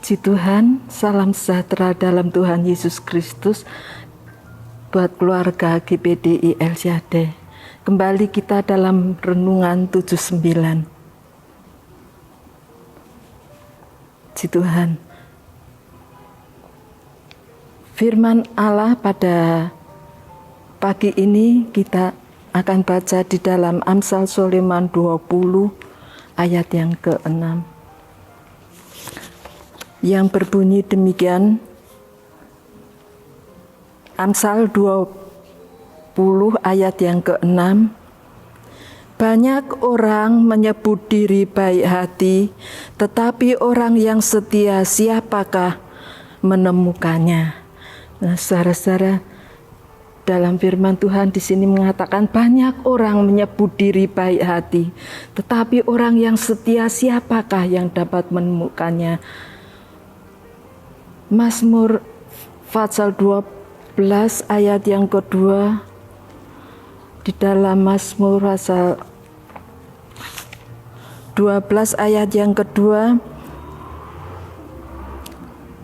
Puji Tuhan, salam sejahtera dalam Tuhan Yesus Kristus buat keluarga GPDI El Shaddai. Kembali kita dalam renungan 79. Puji Tuhan. Firman Allah pada pagi ini kita akan baca di dalam Amsal Sulaiman 20 ayat yang ke-6. Yang berbunyi demikian, Amsal 20 ayat yang ke-6. Banyak orang menyebut diri baik hati, tetapi orang yang setia siapakah menemukannya? Nah, saudara-saudara, dalam firman Tuhan di sini mengatakan banyak orang menyebut diri baik hati, tetapi orang yang setia siapakah yang dapat menemukannya? Mazmur pasal 12 ayat yang kedua, di dalam Mazmur pasal 12 ayat yang kedua,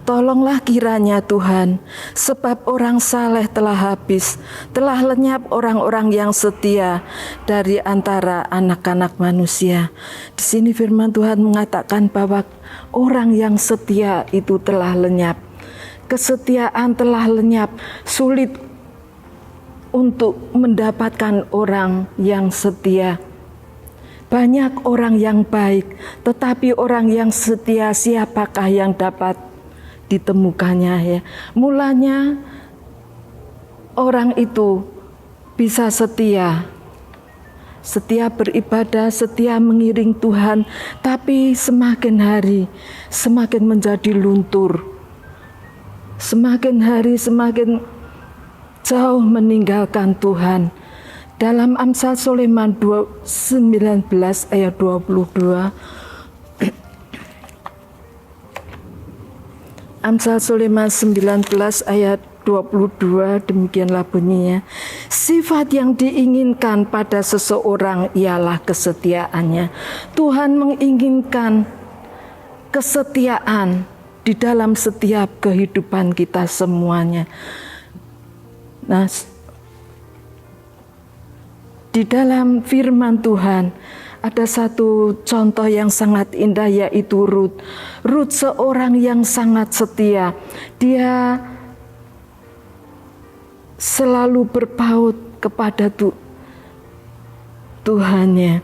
tolonglah kiranya Tuhan, sebab orang saleh telah habis, telah lenyap orang-orang yang setia dari antara anak-anak manusia. Di sini firman Tuhan mengatakan bahwa orang yang setia itu telah lenyap. Kesetiaan telah lenyap, sulit untuk mendapatkan orang yang setia. Banyak orang yang baik, tetapi orang yang setia siapakah yang dapat ditemukannya ya. Mulanya orang itu bisa setia beribadah, setia mengiring Tuhan, tapi semakin hari semakin menjadi luntur. Semakin hari semakin jauh meninggalkan Tuhan. Dalam Amsal Sulaiman 19 ayat 22, Amsal Sulaiman 19 ayat 22, demikianlah bunyinya. Sifat yang diinginkan pada seseorang ialah kesetiaannya. Tuhan menginginkan kesetiaan di dalam setiap kehidupan kita semuanya. Nah, di dalam firman Tuhan ada satu contoh yang sangat indah, yaitu Rut. Rut seorang yang sangat setia. Dia selalu berpaut kepada Tuhannya.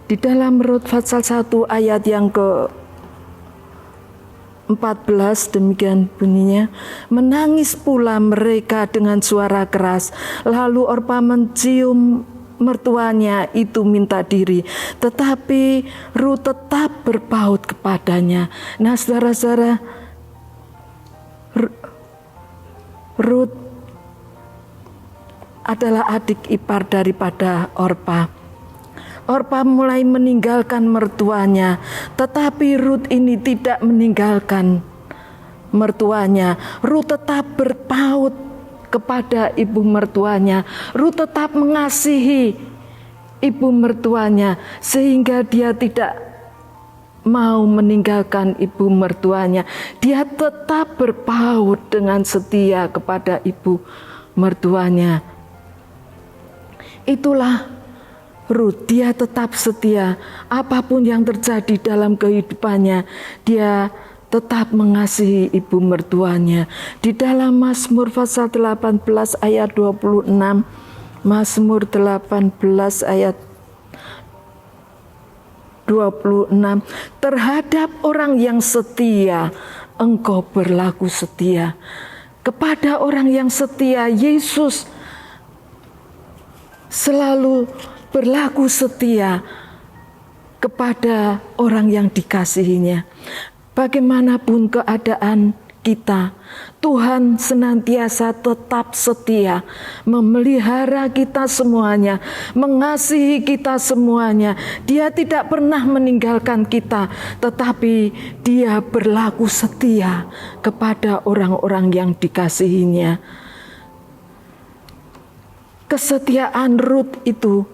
Di dalam Rut pasal 1 ayat yang ke-14 demikian bunyinya. Menangis pula mereka dengan suara keras. Lalu Orpa mencium mertuanya itu minta diri, tetapi Rut tetap berpaut kepadanya. Nah, saudara-saudara, Rut adalah adik ipar daripada Orpa. Orpa mulai meninggalkan mertuanya, tetapi Rut ini tidak meninggalkan mertuanya. Rut tetap berpaut kepada ibu mertuanya. Rut tetap mengasihi ibu mertuanya, sehingga dia tidak mau meninggalkan ibu mertuanya. Dia tetap berpaut dengan setia kepada ibu mertuanya. Itulah Rut, dia tetap setia. Apapun yang terjadi dalam kehidupannya, dia tetap mengasihi ibu mertuanya. Di dalam Mazmur pasal 18 ayat 26, Mazmur 18 ayat 26, terhadap orang yang setia, engkau berlaku setia. Kepada orang yang setia, Yesus selalu berlaku setia kepada orang yang dikasihinya. Bagaimanapun keadaan kita, Tuhan senantiasa tetap setia, memelihara kita semuanya, mengasihi kita semuanya. Dia tidak pernah meninggalkan kita, tetapi Dia berlaku setia kepada orang-orang yang dikasihinya. Kesetiaan Rut itu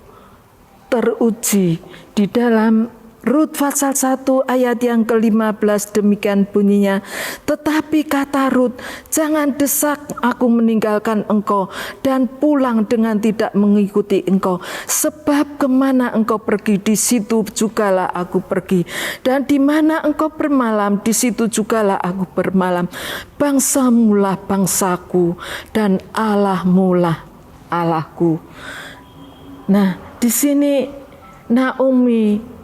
teruji di dalam Rut pasal 1 ayat yang ke-15 demikian bunyinya. Tetapi kata Rut, jangan desak aku meninggalkan engkau dan pulang dengan tidak mengikuti engkau. Sebab kemana engkau pergi, di situ jugalah aku pergi. Dan di mana engkau bermalam, di situ jugalah aku bermalam. Bangsamulah bangsaku dan Allahmulah Allahku. Nah, di sini Naomi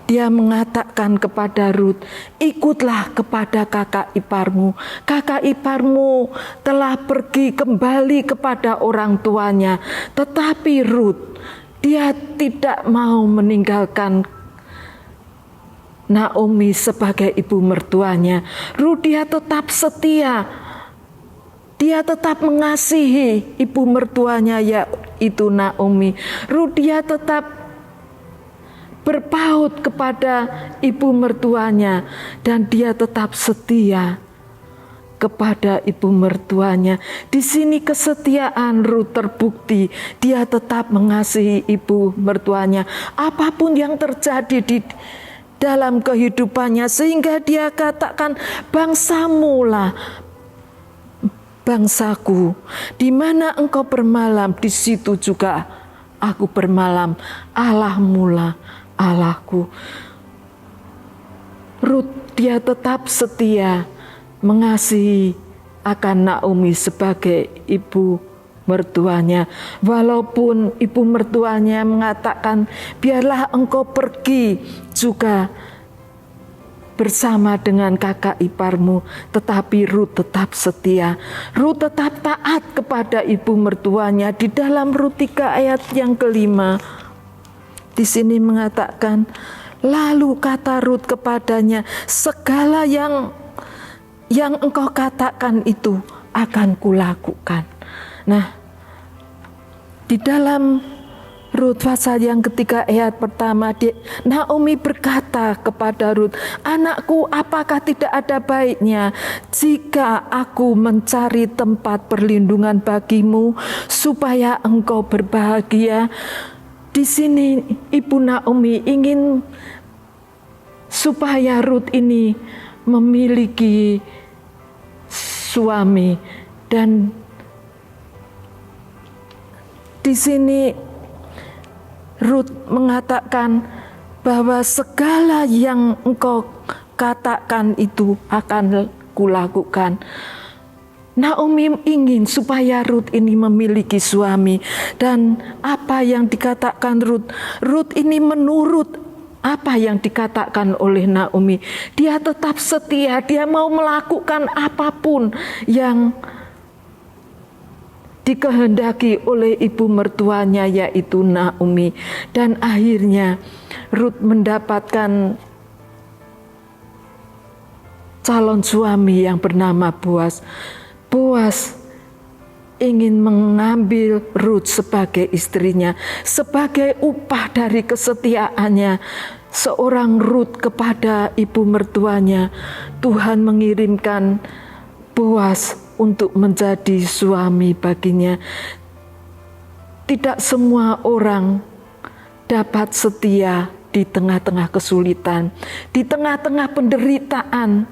dia mengatakan kepada Rut, ikutlah kepada kakak iparmu. Kakak iparmu telah pergi kembali kepada orang tuanya. Tetapi Rut, dia tidak mau meninggalkan Naomi sebagai ibu mertuanya. Rut dia tetap setia. Dia tetap mengasihi ibu mertuanya yaitu Naomi. Rut dia tetap berpaut kepada ibu mertuanya dan dia tetap setia kepada ibu mertuanya. Di sini kesetiaan Rut terbukti. Dia tetap mengasihi ibu mertuanya apapun yang terjadi di dalam kehidupannya, sehingga dia katakan, bangsamulah bangsaku, di mana engkau bermalam, di situ juga aku bermalam. Allahmulah Allahku. Rut dia tetap setia mengasihi akan Naomi sebagai ibu mertuanya. Walaupun ibu mertuanya mengatakan, biarlah engkau pergi juga bersama dengan kakak iparmu, tetapi Rut tetap setia. Rut tetap taat kepada ibu mertuanya. Di dalam Rut 3 ayat yang ke-5 di sini mengatakan, lalu kata Rut kepadanya, segala yang engkau katakan itu akan kulakukan. Nah, di dalam Rut pasal yang ketiga ayat pertama, Naomi berkata kepada Rut, anakku, apakah tidak ada baiknya jika aku mencari tempat perlindungan bagimu supaya engkau berbahagia? Di sini Ibu Naomi ingin supaya Rut ini memiliki suami, dan di sini Rut mengatakan bahwa segala yang engkau katakan itu akan kulakukan. Naomi ingin supaya Rut ini memiliki suami, dan apa yang dikatakan Rut ini menurut apa yang dikatakan oleh Naomi. Dia tetap setia, dia mau melakukan apapun yang dikehendaki oleh ibu mertuanya yaitu Naomi. Dan akhirnya Rut mendapatkan calon suami yang bernama Boas. Boas ingin mengambil Rut sebagai istrinya, sebagai upah dari kesetiaannya seorang Rut kepada ibu mertuanya. Tuhan mengirimkan Boas untuk menjadi suami baginya. Tidak semua orang dapat setia di tengah-tengah kesulitan, di tengah-tengah penderitaan.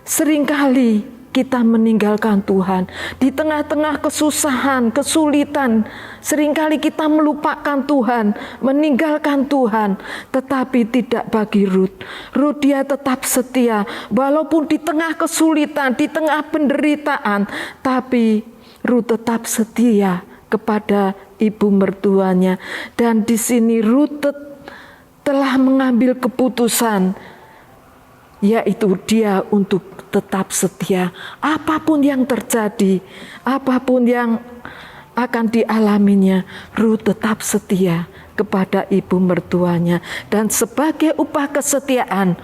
Seringkali kita meninggalkan Tuhan. Di tengah-tengah kesusahan, kesulitan, seringkali kita melupakan Tuhan, meninggalkan Tuhan. Tetapi tidak bagi Rut. Rut dia tetap setia. Walaupun di tengah kesulitan, di tengah penderitaan, tapi Rut tetap setia kepada ibu mertuanya. Dan di sini Rut telah mengambil keputusan, yaitu dia untuk tetap setia. Apapun yang terjadi, apapun yang akan dialaminya, Rut tetap setia kepada ibu mertuanya. Dan sebagai upah kesetiaan,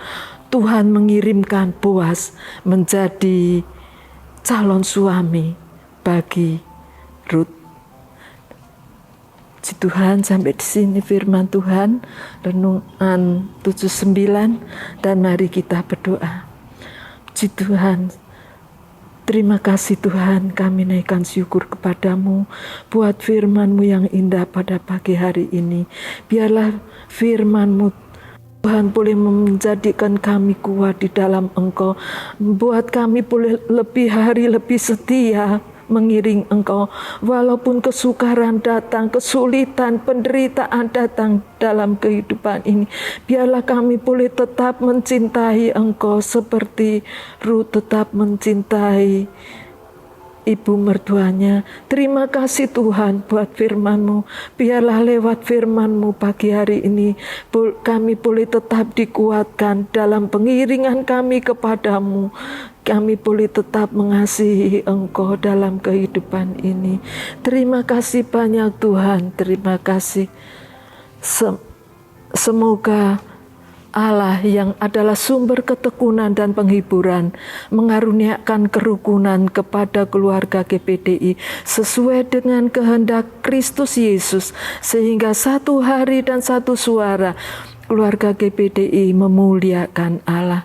Tuhan mengirimkan Boas menjadi calon suami bagi Rut. Puji Tuhan, sampai di sini firman Tuhan, renungan 79, dan mari kita berdoa. Puji Tuhan, terima kasih Tuhan, kami naikkan syukur kepadamu buat firman-Mu yang indah pada pagi hari ini. Biarlah firman-Mu Tuhan boleh menjadikan kami kuat di dalam Engkau. Buat kami boleh lebih hari lebih setia mengiring Engkau. Walaupun kesukaran datang, kesulitan, penderitaan datang dalam kehidupan ini, biarlah kami boleh tetap mencintai Engkau seperti Ruth tetap mencintai ibu mertuanya. Terima kasih Tuhan buat firman-Mu. Biarlah lewat firman-Mu pagi hari ini kami boleh tetap dikuatkan dalam pengiringan kami kepadamu. Kami boleh tetap mengasihi Engkau dalam kehidupan ini. Terima kasih banyak Tuhan. Terima kasih. Semoga Allah yang adalah sumber ketekunan dan penghiburan mengaruniakan kerukunan kepada keluarga GPDI sesuai dengan kehendak Kristus Yesus, sehingga satu hari dan satu suara keluarga GPDI memuliakan Allah.